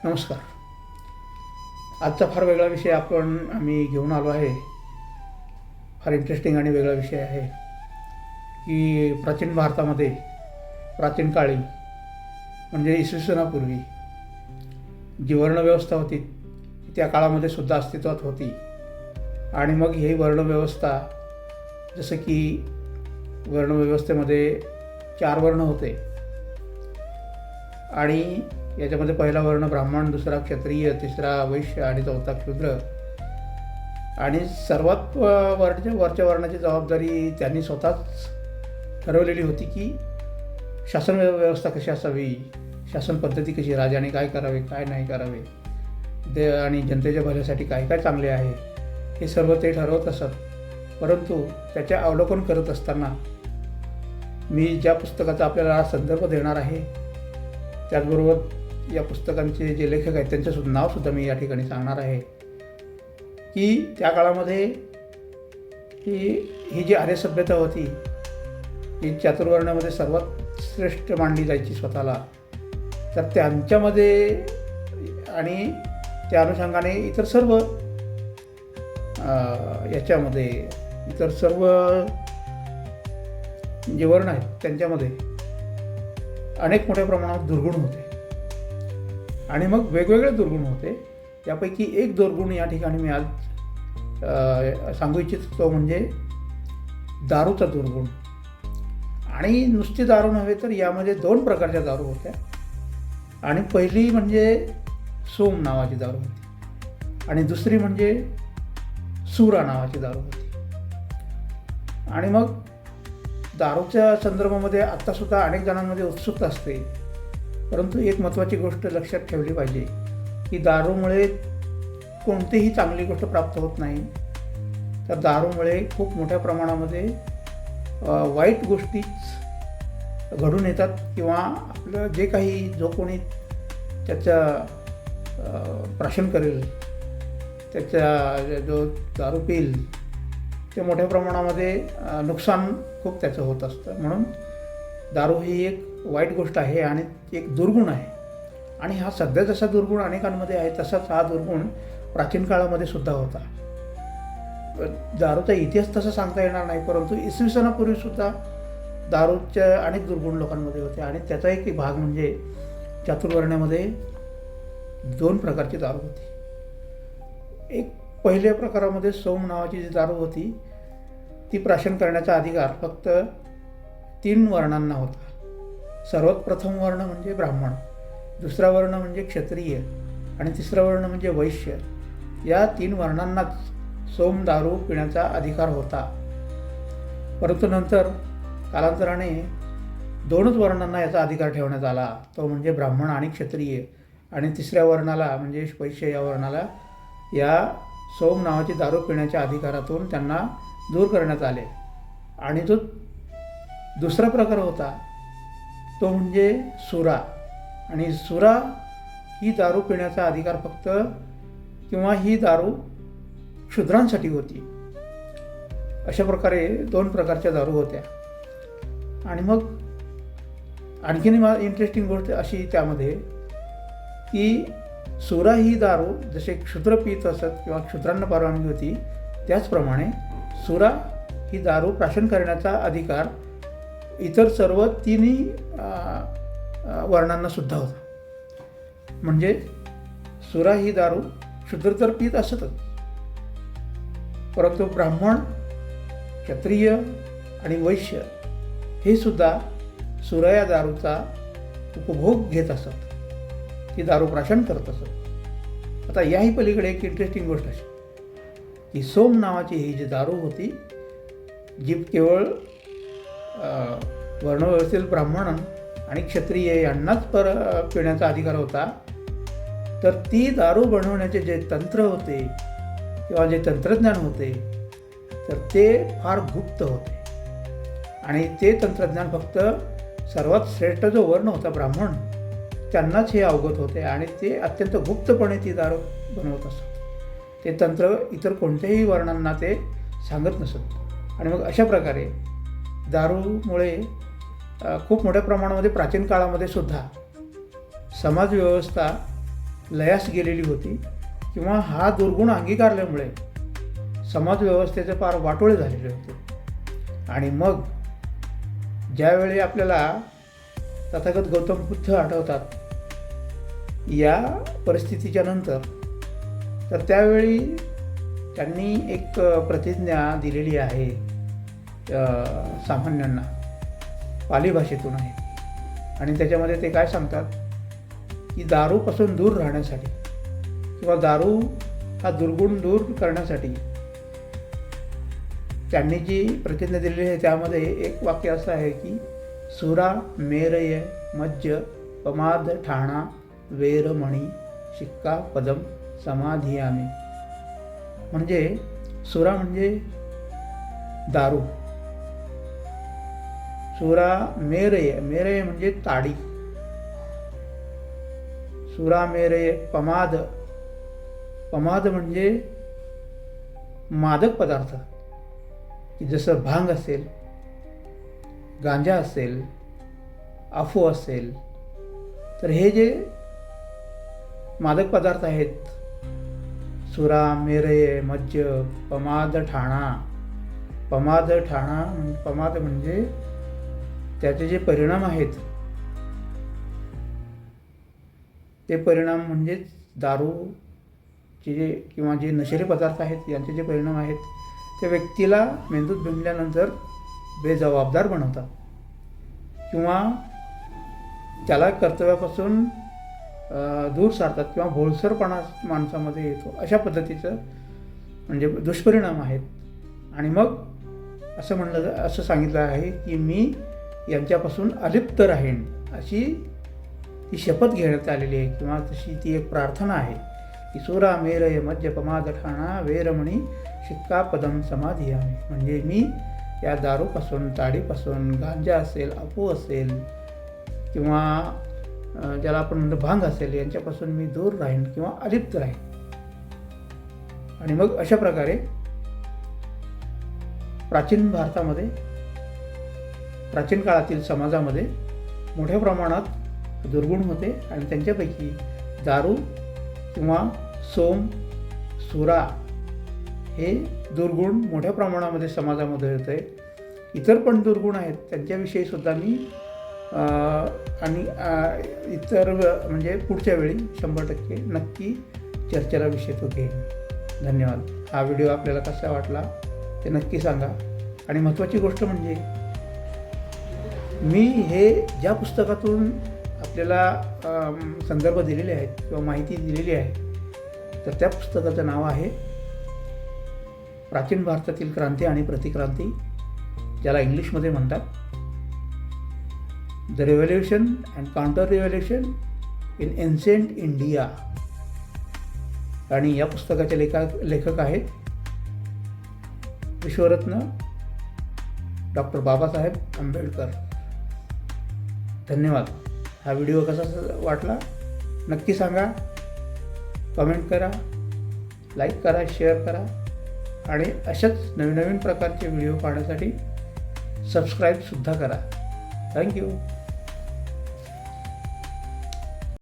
नमस्कार. आजचा फार वेगळा विषय आम्ही घेऊन आलो आहे. फार इंटरेस्टिंग आणि वेगळा विषय आहे की प्राचीन भारतामध्ये प्राचीन काळी म्हणजे इसवी सनापूर्वी जी वर्णव्यवस्था होती त्या काळामध्ये सुद्धा अस्तित्वात होती. आणि मग ही वर्णव्यवस्था जसं की वर्णव्यवस्थेमध्ये 4 वर्ण होते आणि याच्यामध्ये पहिला वर्ण ब्राह्मण, दुसरा क्षत्रिय, तिसरा वैश्य आणि चौथा शूद्र. आणि सर्वात वरच्या वर्णाची जबाबदारी त्यांनी स्वतःच ठरवलेली होती की शासन व्यवस्था कशी असावी, शासन पद्धती कशी, राजाने काय करावे काय नाही करावे, आणि जनतेच्या भल्यासाठी काय काय चांगले आहे हे सर्व ते ठरवत असत. परंतु त्याचे अवलोकन करत असताना मी ज्या पुस्तकाचा आपल्याला संदर्भ देणार आहे त्याचबरोबर या पुस्तकांचे जे लेखक आहेत त्यांचं नावसुद्धा मी या ठिकाणी सांगणार आहे की त्या काळामध्ये ही जी आर्य सभ्यता होती ही चातुर्वर्ण्यामध्ये सर्वात श्रेष्ठ मानली जायची स्वतःला. तर त्यांच्यामध्ये आणि त्या अनुषंगाने इतर सर्व याच्यामध्ये इतर सर्व जे वर्ण आहेत त्यांच्यामध्ये अनेक मोठ्या प्रमाणात दुर्गुण होते आणि मग वेगवेगळे दुर्गुण होते. त्यापैकी एक दुर्गुण या ठिकाणी मी आज सांगू इच्छितो, तो म्हणजे दारूचा दुर्गुण. आणि नुसती दारू नव्हे तर यामध्ये 2 प्रकारच्या दारू होत्या. आणि पहिली म्हणजे सोम नावाची दारू होती आणि दुसरी म्हणजे सुरा नावाची दारू होती. आणि मग दारूच्या संदर्भामध्ये आत्तासुद्धा अनेक जणांमध्ये उत्सुकता असते. परंतु एक महत्त्वाची गोष्ट लक्षात ठेवली पाहिजे की दारूमुळे कोणतीही चांगली गोष्ट प्राप्त होत नाही. तर दारूमुळे खूप मोठ्या प्रमाणामध्ये वाईट गोष्टीच घडून येतात किंवा आपलं जे काही जो कोणी त्याचा प्राशन करेल, त्याचा जो दारू पिईल ते मोठ्या प्रमाणामध्ये नुकसान खूप त्याचं होत असतं. म्हणून दारू ही एक वाईट गोष्ट आहे आणि एक दुर्गुण आहे. आणि हा सध्या जसा दुर्गुण अनेकांमध्ये आहे तसाच हा दुर्गुण प्राचीन काळामध्ये सुद्धा होता. दारूचा इतिहास तसा सांगता येणार नाही, परंतु इसवी सनापूर्वीसुद्धा दारूच्या अनेक दुर्गुण लोकांमध्ये होते. आणि त्याचा एक भाग म्हणजे चातुर्वर्ण्यामध्ये 2 प्रकारची दारू होती. एक पहिल्या प्रकारामध्ये सोम नावाची जी दारू होती ती प्राशन करण्याचा अधिकार फक्त 3 वर्णांना होता. सर्वात प्रथम वर्ण म्हणजे ब्राह्मण, दुसरा वर्ण म्हणजे क्षत्रिय आणि तिसरा वर्ण म्हणजे वैश्य. या 3 वर्णांनाच सोम दारू पिण्याचा अधिकार होता. परंतु नंतर कालांतराने 2च वर्णांना याचा अधिकार ठेवण्यात आला, तो म्हणजे ब्राह्मण आणि क्षत्रिय. आणि तिसऱ्या वर्णाला म्हणजे वैश्य या वर्णाला या सोम नावाची दारू पिण्याच्या अधिकारातून त्यांना दूर करण्यात आले. आणि जो दुसरा प्रकार होता तो म्हणजे सुरा. आणि सुरा ही दारू पिण्याचा अधिकार फक्त किंवा ही दारू शूद्रांसाठी होती. अशा प्रकारे 2 प्रकारच्या दारू होत्या. आणि मग आणखीन इंटरेस्टिंग गोष्ट अशी त्यामध्ये की सुरा ही दारू जसे क्षुद्र पित असत किंवा क्षुद्रांना परवानगी होती त्याचप्रमाणे सुरा ही दारू प्राशन करण्याचा अधिकार इतर सर्व 3 वर्णांना सुद्धा होता. म्हणजे सुरा ही दारू क्षुद्र तर पित असतच, परंतु ब्राह्मण, क्षत्रिय आणि वैश्य हे सुद्धा सुरा या दारूचा उपभोग घेत असत, ती दारू प्राशन करत असत. आता याही पलीकडे एक इंटरेस्टिंग गोष्ट अशी की सोम नावाची ही जी दारू होती जी केवळ वर्णव्यवस्थेतील ब्राह्मण आणि क्षत्रिय यांनाच पिण्याचा अधिकार होता. तर ती दारू बनवण्याचे जे तंत्र होते किंवा जे तंत्रज्ञान होते तर ते फार गुप्त होते. आणि ते तंत्रज्ञान फक्त सर्वात श्रेष्ठ जो वर्ण होता ब्राह्मण त्यांनाच हे अवगत होते आणि ते अत्यंत गुप्तपणे ती दारू बनवत असत. ते तंत्र इतर कोणत्याही वर्णांना ते सांगत नसत. आणि मग अशा प्रकारे दारूमुळे खूप मोठ्या प्रमाणामध्ये प्राचीन काळामध्ये सुद्धा समाजव्यवस्था लयास गेलेली होती किंवा हा दुर्गुण अंगीकारल्यामुळे समाजव्यवस्थेचे फार वाटोळे झालेले होते. आणि मग ज्यावेळी आपल्याला तथागत गौतम बुद्ध आठवतात या परिस्थितीच्या नंतर, तर त्यावेळी त्यांनी एक प्रतिज्ञा दिलेली आहे सामान्यांना, पाली भाषेतून आहे. आणि त्याच्यामध्ये ते काय सांगतात की दारूपासून दूर राहण्यासाठी किंवा दारू हा दुर्गुण दूर करण्यासाठी त्यांनी जी प्रतिज्ञा दिलेली आहे त्यामध्ये एक वाक्य असं आहे की सुरा मेरय मज्ज पमाद ठाणा वेरमणी शिक्का पदम समाधियामी. म्हणजे सुरा म्हणजे दारू, सुरा मेरय, मेरय म्हणजे ताडी, सुरा मेरय पमाद, पमाद म्हणजे मादक पदार्थ की जसं भांग असेल, गांजा असेल, अफू असेल, तर हे जे मादक पदार्थ आहेत, सुरा मेरय मज्ज पमाद ठाणा, पमाद ठाणा, पमाद म्हणजे त्याचे जे परिणाम आहेत ते परिणाम म्हणजेच दारूचे जे किंवा जे नशिले पदार्थ आहेत यांचे जे परिणाम आहेत ते व्यक्तीला मेंदूत भिनल्यानंतर बेजबाबदार बनवतात किंवा त्याला कर्तव्यापासून दूर सारतात किंवा भोळसरपणा माणसामध्ये येतो, अशा पद्धतीचं म्हणजे दुष्परिणाम आहेत. आणि मग असं सांगितलं आहे की मी यांच्यापासून अलिप्त राहीन, अशी ती शपथ घेण्यात आलेली आहे किंवा तशी ती एक प्रार्थना आहे की सुरा मेरय मज्ज पमाद ठाणा वेरमणी शिक्का पदम समाधियामी. म्हणजे मी या दारूपासून, ताडीपासून, गांजा असेल, अफू असेल किंवा ज्याला आपण म्हणतो भांग असेल यांच्यापासून मी दूर राहीन किंवा अलिप्त राहीन. आणि मग अशा प्रकारे प्राचीन भारतामध्ये, प्राचीन काळातील समाजामध्ये मोठ्या प्रमाणात दुर्गुण होते आणि त्यांच्यापैकी दारू किंवा सोम, सुरा हे दुर्गुण मोठ्या प्रमाणामध्ये समाजामध्ये होते. इतर पण दुर्गुण आहेत त्यांच्याविषयी सुद्धा मी आणि इतर म्हणजे पुढच्या वेळी 100% नक्की चर्चेला विषय तो घेईन. धन्यवाद. हा व्हिडिओ आपल्याला कसा वाटला ते नक्की सांगा. आणि महत्त्वाची गोष्ट म्हणजे मी हे ज्या पुस्तकातून आपल्याला संदर्भ दिलेले आहेत किंवा माहिती दिलेली आहे तर त्या पुस्तकाचं नाव आहे प्राचीन भारतातील क्रांती आणि प्रतिक्रांती, ज्याला इंग्लिशमध्ये म्हणतात the revolution and counter revolution in ancient India. आणि या पुस्तकाचे लेखक आहेत विश्वरत्न डॉक्टर बाबासाहेब आंबेडकर. धन्यवाद. हा व्हिडिओ कसा वाटला नक्की सांगा, कमेंट करा, लाईक करा, शेअर करा आणि अशाच नवीन प्रकारचे व्हिडिओ पाहण्यासाठी सबस्क्राईबसुद्धा करा. थँक्यू.